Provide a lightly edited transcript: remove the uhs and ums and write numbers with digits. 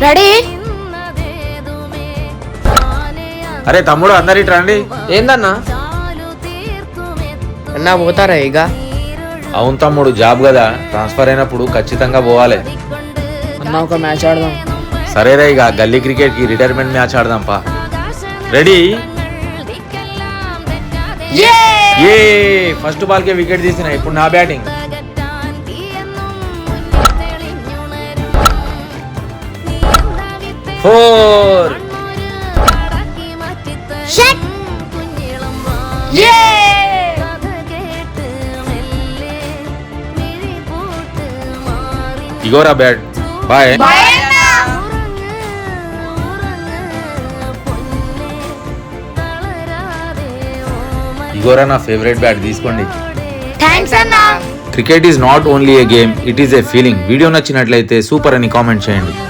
Ready? అరే తమ్ముడు అందరు ఇటు రండి. ఏందన్నా అన్నా పోతారా ఇక? అవును తమ్ముడు, జాబ్ కదా, ట్రాన్స్ఫర్ అయినప్పుడు ఖచ్చితంగా పోవాలి. అన్న ఒక మ్యాచ్ ఆడదాం. సరేరా, ఇక గల్లీ క్రికెట్ కి రిటైర్మెంట్ మ్యాచ్ ఆడదాంపా. రెడీ? ఏ ఫస్ట్ బాల్ కే వికెట్ తీసిన, ఇప్పుడు నా బ్యాటింగ్. ఫోర్. ఇగోరా బ్యాట్. బాయ్. ఇగోరా నా ఫేవరెట్ బ్యాట్, తీసుకోండి. థ్యాంక్స్ అన్నా. Cricket is not only A game, it is a feeling. Video నచ్చినట్లయితే సూపర్ అని కామెంట్ చేయండి.